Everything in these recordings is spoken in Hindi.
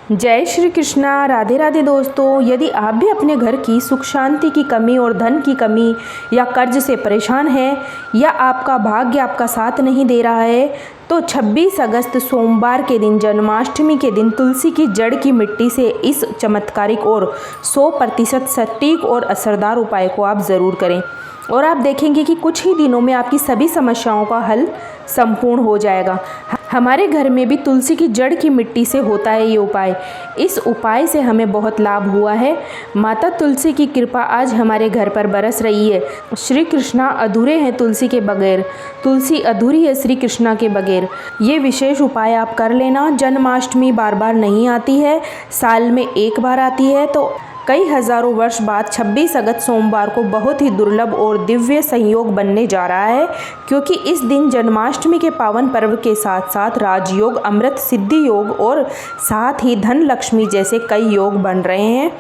जय श्री कृष्णा। राधे राधे दोस्तों, यदि आप भी अपने घर की सुख शांति की कमी और धन की कमी या कर्ज से परेशान हैं या आपका भाग्य आपका साथ नहीं दे रहा है तो 26 अगस्त सोमवार के दिन जन्माष्टमी के दिन तुलसी की जड़ की मिट्टी से इस चमत्कारिक और 100% सटीक और असरदार उपाय को आप ज़रूर करें और आप देखेंगे कि कुछ ही दिनों में आपकी सभी समस्याओं का हल संपूर्ण हो जाएगा। हमारे घर में भी तुलसी की जड़ की मिट्टी से होता है ये उपाय। इस उपाय से हमें बहुत लाभ हुआ है। माता तुलसी की कृपा आज हमारे घर पर बरस रही है। श्री कृष्णा अधूरे हैं तुलसी के बगैर, तुलसी अधूरी है श्री कृष्णा के बगैर। ये विशेष उपाय आप कर लेना। जन्माष्टमी बार बार नहीं आती है, साल में एक बार आती है, तो कई हजारों वर्ष बाद 26 अगस्त सोमवार को बहुत ही दुर्लभ और दिव्य संयोग बनने जा रहा है, क्योंकि इस दिन जन्माष्टमी के पावन पर्व के साथ साथ राजयोग, अमृत सिद्धि योग और साथ ही धन लक्ष्मी जैसे कई योग बन रहे हैं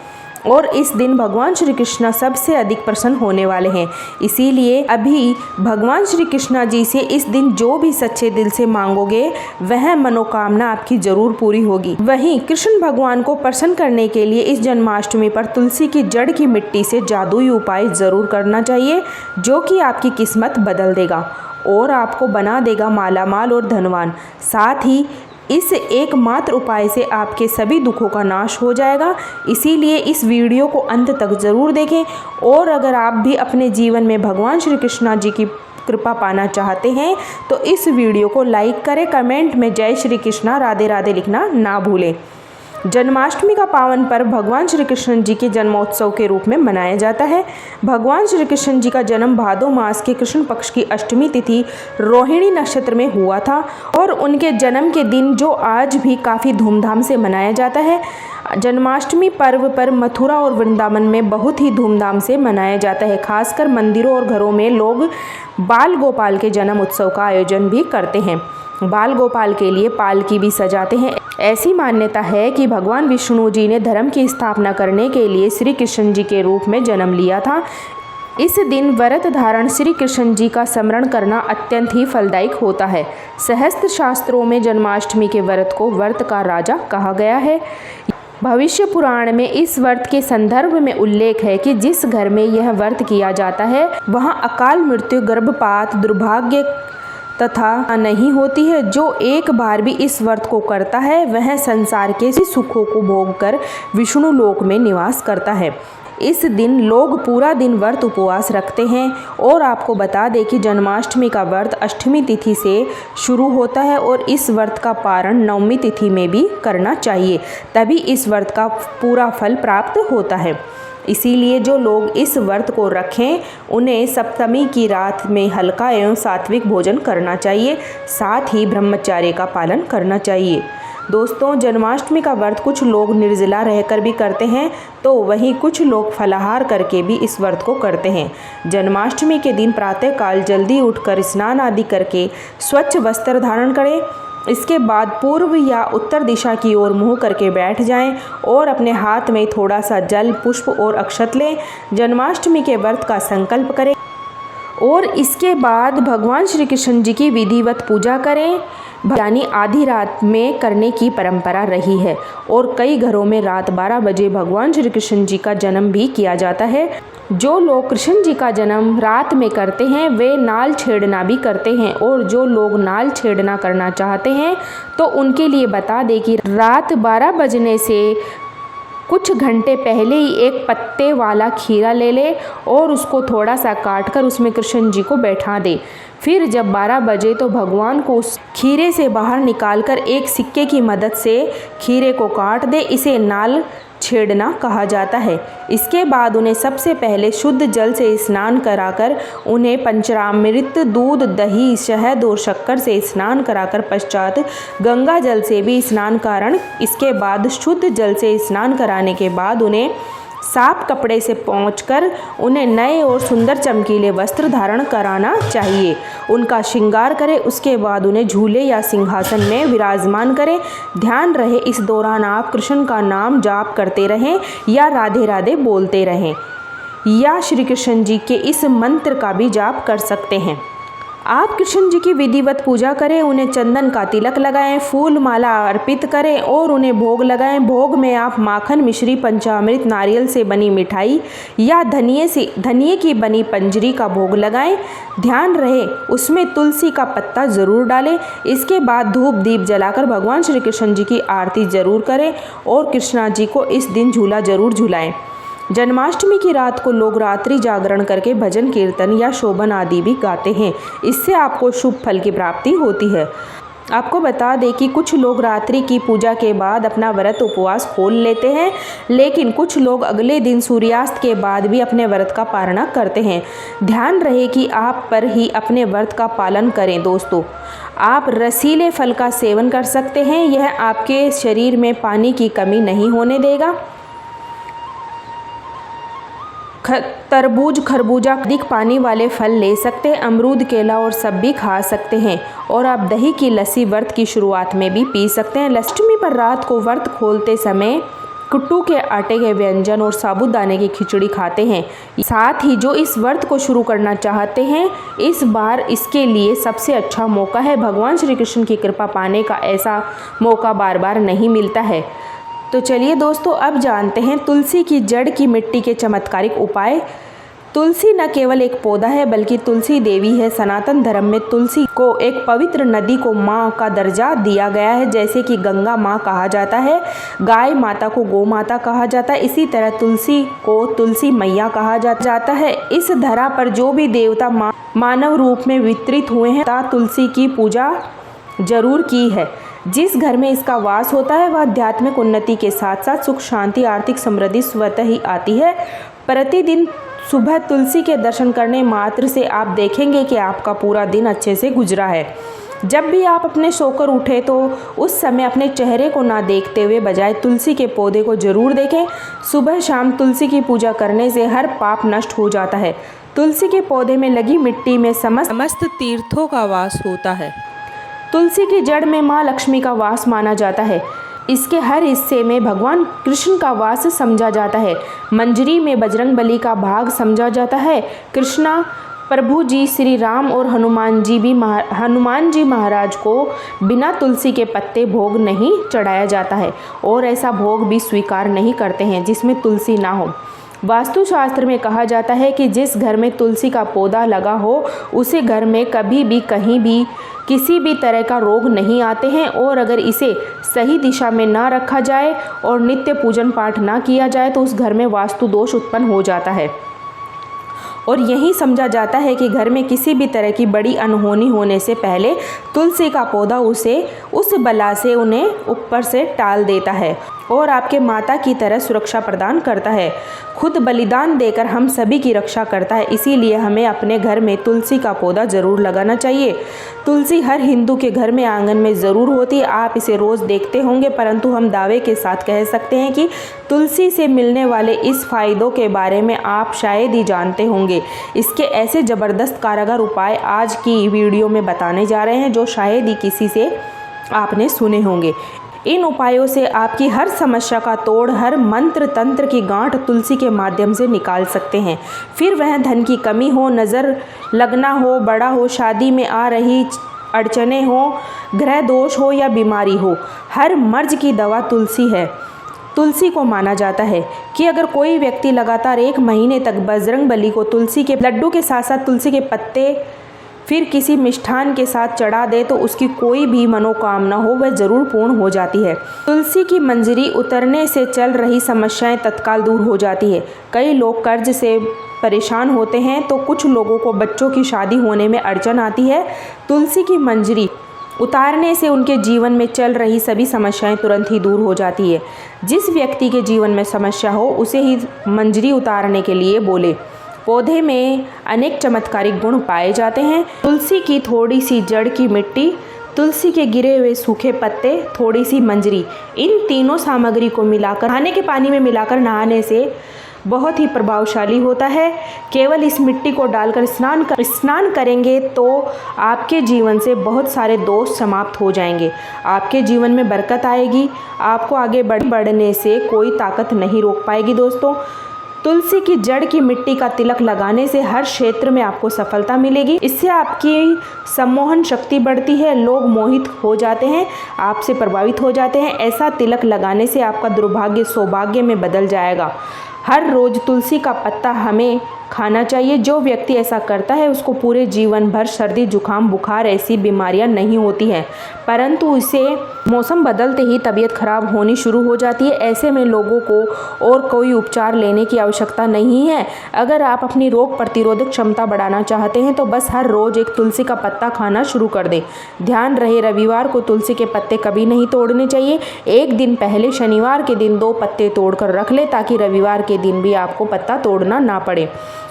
और इस दिन भगवान श्री कृष्ण सबसे अधिक प्रसन्न होने वाले हैं। इसीलिए अभी भगवान श्री कृष्ण जी से इस दिन जो भी सच्चे दिल से मांगोगे वह मनोकामना आपकी जरूर पूरी होगी। वहीं कृष्ण भगवान को प्रसन्न करने के लिए इस जन्माष्टमी पर तुलसी की जड़ की मिट्टी से जादुई उपाय ज़रूर करना चाहिए, जो कि आपकी किस्मत बदल देगा और आपको बना देगा मालामाल और धनवान। साथ ही इस एकमात्र उपाय से आपके सभी दुखों का नाश हो जाएगा। इसीलिए इस वीडियो को अंत तक ज़रूर देखें और अगर आप भी अपने जीवन में भगवान श्री कृष्णा जी की कृपा पाना चाहते हैं तो इस वीडियो को लाइक करें, कमेंट में जय श्री कृष्णा राधे राधे लिखना ना भूलें। जन्माष्टमी का पावन पर्व भगवान श्री कृष्ण जी के जन्मोत्सव के रूप में मनाया जाता है। भगवान श्री कृष्ण जी का जन्म भादो मास के कृष्ण पक्ष की अष्टमी तिथि रोहिणी नक्षत्र में हुआ था और उनके जन्म के दिन जो आज भी काफ़ी धूमधाम से मनाया जाता है। जन्माष्टमी पर्व पर मथुरा और वृंदावन में बहुत ही धूमधाम से मनाया जाता है। खासकर मंदिरों और घरों में लोग बाल गोपाल के जन्म उत्सव का आयोजन भी करते हैं। बाल गोपाल के लिए पालकी भी सजाते हैं। ऐसी मान्यता है कि भगवान विष्णु जी ने धर्म की स्थापना करने के लिए श्री कृष्ण जी के रूप में जन्म लिया था। इस दिन व्रत धारण श्री कृष्ण जी का स्मरण करना अत्यंत ही फलदायक होता है। सहस्त्र शास्त्रों में जन्माष्टमी के व्रत को व्रत का राजा कहा गया है। भविष्य पुराण में इस व्रत के संदर्भ में उल्लेख है कि जिस घर में यह व्रत किया जाता है वहां अकाल मृत्यु, गर्भपात, दुर्भाग्य तथा नहीं होती है। जो एक बार भी इस व्रत को करता है वह संसार के सुखों को भोगकर विष्णु लोक में निवास करता है। इस दिन लोग पूरा दिन व्रत उपवास रखते हैं और आपको बता दें कि जन्माष्टमी का व्रत अष्टमी तिथि से शुरू होता है और इस व्रत का पारण नवमी तिथि में भी करना चाहिए, तभी इस व्रत का पूरा फल प्राप्त होता है। इसीलिए जो लोग इस व्रत को रखें उन्हें सप्तमी की रात में हल्का एवं सात्विक भोजन करना चाहिए, साथ ही ब्रह्मचर्य का पालन करना चाहिए। दोस्तों, जन्माष्टमी का व्रत कुछ लोग निर्जला रहकर भी करते हैं तो वहीं कुछ लोग फलाहार करके भी इस व्रत को करते हैं। जन्माष्टमी के दिन प्रातःकाल जल्दी उठकर स्नान आदि करके स्वच्छ वस्त्र धारण करें। इसके बाद पूर्व या उत्तर दिशा की ओर मुंह करके बैठ जाएं और अपने हाथ में थोड़ा सा जल, पुष्प और अक्षत लें। जन्माष्टमी के व्रत का संकल्प करें और इसके बाद भगवान श्री कृष्ण जी की विधिवत पूजा करें, यानी आधी रात में करने की परंपरा रही है और कई घरों में रात 12 बजे भगवान श्री कृष्ण जी का जन्म भी किया जाता है। जो लोग कृष्ण जी का जन्म रात में करते हैं वे नाल छेड़ना भी करते हैं और जो लोग नाल छेड़ना करना चाहते हैं तो उनके लिए बता दें कि रात 12 बजने से कुछ घंटे पहले ही एक पत्ते वाला खीरा ले ले और उसको थोड़ा सा काट कर उसमें कृष्ण जी को बैठा दे। फिर जब 12 बजे तो भगवान को उस खीरे से बाहर निकालकर एक सिक्के की मदद से खीरे को काट दे। इसे नाल छेड़ना कहा जाता है। इसके बाद उन्हें सबसे पहले शुद्ध जल से स्नान कराकर उन्हें पंचामृत, दूध, दही, शहद और शक्कर से स्नान कराकर पश्चात गंगा जल से भी स्नान कराएं। इसके बाद शुद्ध जल से स्नान कराने के बाद उन्हें साफ कपड़े से पोंछकर उन्हें नए और सुंदर चमकीले वस्त्र धारण कराना चाहिए। उनका श्रृंगार करें। उसके बाद उन्हें झूले या सिंहासन में विराजमान करें। ध्यान रहे इस दौरान आप कृष्ण का नाम जाप करते रहें या राधे राधे बोलते रहें या श्री कृष्ण जी के इस मंत्र का भी जाप कर सकते हैं। आप कृष्ण जी की विधिवत पूजा करें, उन्हें चंदन का तिलक लगाएं, फूल माला अर्पित करें और उन्हें भोग लगाएं। भोग में आप माखन, मिश्री, पंचामृत, नारियल से बनी मिठाई या धनिये की बनी पंजरी का भोग लगाएं। ध्यान रहे उसमें तुलसी का पत्ता ज़रूर डालें। इसके बाद धूप दीप जलाकर भगवान श्री कृष्ण जी की आरती ज़रूर करें और कृष्णा जी को इस दिन झूला ज़रूर झुलाएं। जन्माष्टमी की रात को लोग रात्रि जागरण करके भजन कीर्तन या शोभन आदि भी गाते हैं। इससे आपको शुभ फल की प्राप्ति होती है। आपको बता दें कि कुछ लोग रात्रि की पूजा के बाद अपना व्रत उपवास खोल लेते हैं, लेकिन कुछ लोग अगले दिन सूर्यास्त के बाद भी अपने व्रत का पारणा करते हैं। ध्यान रहे कि आप पर ही अपने व्रत का पालन करें। दोस्तों, आप रसीले फल का सेवन कर सकते हैं, यह आपके शरीर में पानी की कमी नहीं होने देगा। तरबूज, खरबूजा अधिक पानी वाले फल ले सकते हैं। अमरूद, केला और सब भी खा सकते हैं और आप दही की लस्सी व्रत की शुरुआत में भी पी सकते हैं। अष्टमी पर रात को व्रत खोलते समय कुट्टू के आटे के व्यंजन और साबूदाने की खिचड़ी खाते हैं। साथ ही जो इस व्रत को शुरू करना चाहते हैं, इस बार इसके लिए सबसे अच्छा मौका है। भगवान श्री कृष्ण की कृपा पाने का ऐसा मौका बार बार नहीं मिलता है। तो चलिए दोस्तों, अब जानते हैं तुलसी की जड़ की मिट्टी के चमत्कारिक उपाय। तुलसी न केवल एक पौधा है बल्कि तुलसी देवी है। सनातन धर्म में तुलसी को एक पवित्र नदी को माँ का दर्जा दिया गया है। जैसे कि गंगा माँ कहा जाता है, गाय माता को गौ माता कहा जाता है, इसी तरह तुलसी को तुलसी मैया कहा जाता है। इस धरा पर जो भी देवता मानव रूप में वितरित हुए हैं, तुलसी की पूजा जरूर की है। जिस घर में इसका वास होता है वह आध्यात्मिक उन्नति के साथ साथ सुख, शांति, आर्थिक समृद्धि स्वतः ही आती है। प्रतिदिन सुबह तुलसी के दर्शन करने मात्र से आप देखेंगे कि आपका पूरा दिन अच्छे से गुजरा है। जब भी आप अपने सोकर उठे तो उस समय अपने चेहरे को ना देखते हुए बजाय तुलसी के पौधे को जरूर देखें। सुबह शाम तुलसी की पूजा करने से हर पाप नष्ट हो जाता है। तुलसी के पौधे में लगी मिट्टी में समस्त तीर्थों का वास होता है। तुलसी की जड़ में माँ लक्ष्मी का वास माना जाता है। इसके हर हिस्से में भगवान कृष्ण का वास समझा जाता है। मंजरी में बजरंगबली का भाग समझा जाता है। कृष्णा प्रभु जी, श्री राम और हनुमान जी महाराज को बिना तुलसी के पत्ते भोग नहीं चढ़ाया जाता है और ऐसा भोग भी स्वीकार नहीं करते हैं जिसमें तुलसी ना हो। वास्तुशास्त्र में कहा जाता है कि जिस घर में तुलसी का पौधा लगा हो उसे घर में कभी भी कहीं भी किसी भी तरह का रोग नहीं आते हैं, और अगर इसे सही दिशा में ना रखा जाए और नित्य पूजन पाठ ना किया जाए तो उस घर में वास्तु दोष उत्पन्न हो जाता है। और यही समझा जाता है कि घर में किसी भी तरह की बड़ी अनहोनी होने से पहले तुलसी का पौधा उस बला से उन्हें ऊपर से टाल देता है और आपके माता की तरह सुरक्षा प्रदान करता है। खुद बलिदान देकर हम सभी की रक्षा करता है। इसीलिए हमें अपने घर में तुलसी का पौधा ज़रूर लगाना चाहिए। तुलसी हर हिंदू के घर में आंगन में ज़रूर होती है। आप इसे रोज़ देखते होंगे, परंतु हम दावे के साथ कह सकते हैं कि तुलसी से मिलने वाले इस फ़ायदों के बारे में आप शायद ही जानते होंगे। इसके ऐसे ज़बरदस्त कारगर उपाय आज की वीडियो में बताने जा रहे हैं जो शायद ही किसी से आपने सुने होंगे। इन उपायों से आपकी हर समस्या का तोड़, हर मंत्र तंत्र की गांठ तुलसी के माध्यम से निकाल सकते हैं। फिर वह धन की कमी हो, नज़र लगना हो, बड़ा हो, शादी में आ रही अड़चने हो, ग्रह दोष हो या बीमारी हो, हर मर्ज की दवा तुलसी है। तुलसी को माना जाता है कि अगर कोई व्यक्ति लगातार 1 महीने तक बजरंगबली को तुलसी के लड्डू के साथ साथ तुलसी के पत्ते फिर किसी मिष्ठान के साथ चढ़ा दे तो उसकी कोई भी मनोकामना हो वह ज़रूर पूर्ण हो जाती है। तुलसी की मंजरी उतरने से चल रही समस्याएं तत्काल दूर हो जाती है। कई लोग कर्ज से परेशान होते हैं तो कुछ लोगों को बच्चों की शादी होने में अड़चन आती है। तुलसी की मंजरी उतारने से उनके जीवन में चल रही सभी समस्याएं तुरंत ही दूर हो जाती है। जिस व्यक्ति के जीवन में समस्या हो उसे ही मंजरी उतारने के लिए बोले। पौधे में अनेक चमत्कारिक गुण पाए जाते हैं। तुलसी की थोड़ी सी जड़ की मिट्टी, तुलसी के गिरे हुए सूखे पत्ते, थोड़ी सी मंजरी, इन तीनों सामग्री को मिलाकर नहाने के पानी में मिलाकर नहाने से बहुत ही प्रभावशाली होता है। केवल इस मिट्टी को डालकर स्नान करेंगे तो आपके जीवन से बहुत सारे दोष समाप्त हो जाएंगे। आपके जीवन में बरकत आएगी। आपको आगे बढ़ने से कोई ताकत नहीं रोक पाएगी। दोस्तों, तुलसी की जड़ की मिट्टी का तिलक लगाने से हर क्षेत्र में आपको सफलता मिलेगी। इससे आपकी सम्मोहन शक्ति बढ़ती है, लोग मोहित हो जाते हैं, आपसे प्रभावित हो जाते हैं। ऐसा तिलक लगाने से आपका दुर्भाग्य सौभाग्य में बदल जाएगा। हर रोज तुलसी का पत्ता हमें खाना चाहिए। जो व्यक्ति ऐसा करता है उसको पूरे जीवन भर सर्दी जुकाम बुखार ऐसी बीमारियां नहीं होती हैं, परंतु इसे मौसम बदलते ही तबीयत खराब होनी शुरू हो जाती है। ऐसे में लोगों को और कोई उपचार लेने की आवश्यकता नहीं है। अगर आप अपनी रोग प्रतिरोधक क्षमता बढ़ाना चाहते हैं तो बस हर रोज एक तुलसी का पत्ता खाना शुरू कर दें। ध्यान रहे, रविवार को तुलसी के पत्ते कभी नहीं तोड़ने चाहिए। एक दिन पहले शनिवार के दिन 2 पत्ते तोड़कर रख लें ताकि रविवार के दिन भी आपको पत्ता तोड़ना ना पड़े।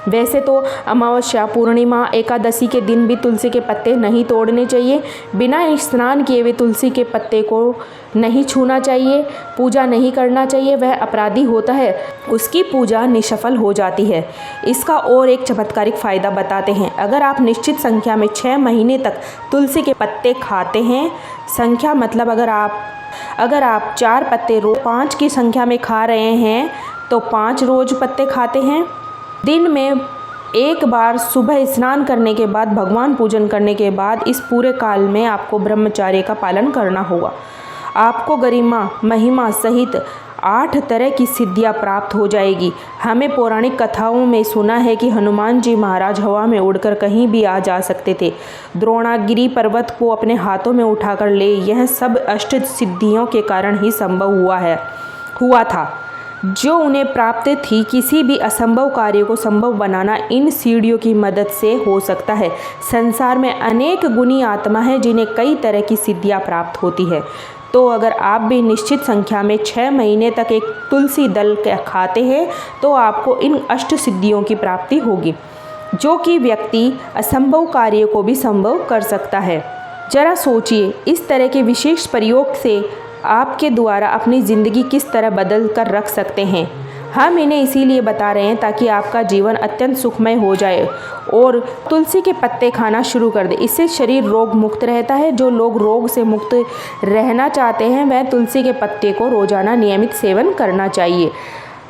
वैसे तो अमावस्या, पूर्णिमा, एकादशी के दिन भी तुलसी के पत्ते नहीं तोड़ने चाहिए। बिना स्नान किए हुए तुलसी के पत्ते को नहीं छूना चाहिए, पूजा नहीं करना चाहिए। वह अपराधी होता है, उसकी पूजा निष्फल हो जाती है। इसका और एक चमत्कारिक फ़ायदा बताते हैं। अगर आप निश्चित संख्या में 6 महीने तक तुलसी के पत्ते खाते हैं, संख्या मतलब अगर आप 4 पत्ते रोज 5 की संख्या में खा रहे हैं तो 5 रोज पत्ते खाते हैं। दिन में एक बार सुबह स्नान करने के बाद, भगवान पूजन करने के बाद इस पूरे काल में आपको ब्रह्मचर्य का पालन करना होगा। आपको गरिमा महिमा सहित 8 तरह की सिद्धियां प्राप्त हो जाएगी। हमें पौराणिक कथाओं में सुना है कि हनुमान जी महाराज हवा में उड़कर कहीं भी आ जा सकते थे। द्रोणागिरी पर्वत को अपने हाथों में उठाकर ले, यह सब अष्ट सिद्धियों के कारण ही संभव हुआ था जो उन्हें प्राप्त थी। किसी भी असंभव कार्य को संभव बनाना इन सीढ़ियों की मदद से हो सकता है। संसार में अनेक गुणी आत्मा है जिन्हें कई तरह की सिद्धियां प्राप्त होती है। तो अगर आप भी निश्चित संख्या में 6 महीने तक एक तुलसी दल खाते हैं तो आपको इन अष्ट सिद्धियों की प्राप्ति होगी, जो कि व्यक्ति असंभव कार्य को भी संभव कर सकता है। जरा सोचिए, इस तरह के विशेष प्रयोग से आपके द्वारा अपनी ज़िंदगी किस तरह बदल कर रख सकते हैं। हम इन्हें इसीलिए बता रहे हैं ताकि आपका जीवन अत्यंत सुखमय हो जाए। और तुलसी के पत्ते खाना शुरू कर दें, इससे शरीर रोग मुक्त रहता है। जो लोग रोग से मुक्त रहना चाहते हैं वह तुलसी के पत्ते को रोजाना नियमित सेवन करना चाहिए।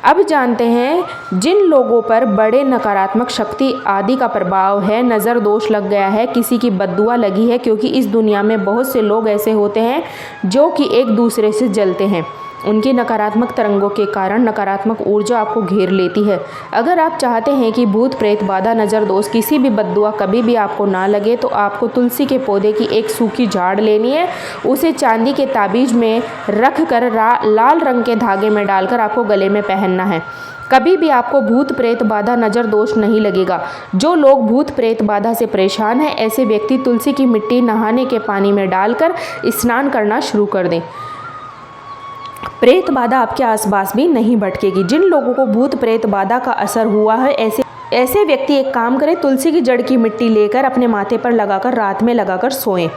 अब जानते हैं जिन लोगों पर बड़े नकारात्मक शक्ति आदि का प्रभाव है, नज़र दोष लग गया है, किसी की बद्दुआ लगी है, क्योंकि इस दुनिया में बहुत से लोग ऐसे होते हैं जो कि एक दूसरे से जलते हैं। उनकी नकारात्मक तरंगों के कारण नकारात्मक ऊर्जा आपको घेर लेती है। अगर आप चाहते हैं कि भूत प्रेत बाधा नज़र दोष किसी भी बद्दुआ कभी भी आपको ना लगे तो आपको तुलसी के पौधे की एक सूखी झाड़ लेनी है। उसे चांदी के ताबीज में रख कर लाल रंग के धागे में डालकर आपको गले में पहनना है। कभी भी आपको भूत प्रेत बाधा नज़र दोष नहीं लगेगा। जो लोग भूत प्रेत बाधा से परेशान हैं, ऐसे व्यक्ति तुलसी की मिट्टी नहाने के पानी में डालकर स्नान करना शुरू कर दें। प्रेत बाधा आपके आसपास भी नहीं भटकेगी। जिन लोगों को भूत प्रेत बाधा का असर हुआ है, ऐसे व्यक्ति एक काम करें, तुलसी की जड़ की मिट्टी लेकर अपने माथे पर लगाकर रात में लगाकर सोएं।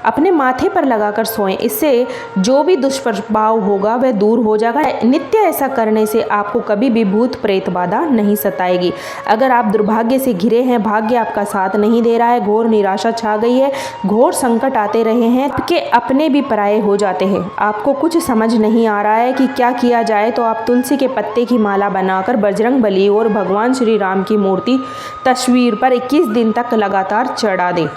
अपने माथे पर लगाकर सोएं। इससे जो भी दुष्प्रभाव होगा वह दूर हो जाएगा। नित्य ऐसा करने से आपको कभी भी भूत प्रेत बाधा नहीं सताएगी। अगर आप दुर्भाग्य से घिरे हैं, भाग्य आपका साथ नहीं दे रहा है, घोर निराशा छा गई है, घोर संकट आते रहे हैं, आपके अपने भी पराये हो जाते हैं, आपको कुछ समझ नहीं आ रहा है कि क्या किया जाए, तो आप तुलसी के पत्ते की माला बनाकर बजरंगबली और भगवान श्री राम की मूर्ति तस्वीर पर 21 दिन तक लगातार चढ़ा दें।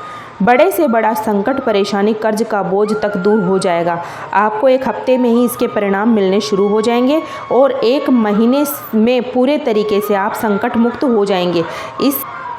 बड़े से बड़ा संकट, परेशानी, कर्ज का बोझ तक दूर हो जाएगा। आपको 1 हफ्ते में ही इसके परिणाम मिलने शुरू हो जाएंगे और 1 महीने में पूरे तरीके से आप संकट मुक्त हो जाएंगे।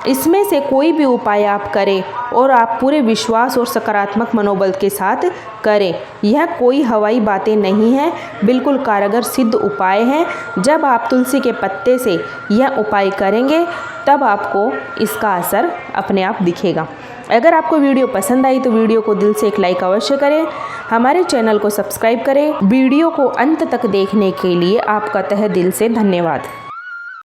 इसमें से कोई भी उपाय आप करें और आप पूरे विश्वास और सकारात्मक मनोबल के साथ करें। यह कोई हवाई बातें नहीं है, बिल्कुल कारगर सिद्ध उपाय है। जब आप तुलसी के पत्ते से यह उपाय करेंगे तब आपको इसका असर अपने आप दिखेगा। अगर आपको वीडियो पसंद आई तो वीडियो को दिल से एक लाइक अवश्य करें। हमारे चैनल को सब्सक्राइब करें। वीडियो को अंत तक देखने के लिए आपका तहे दिल से धन्यवाद।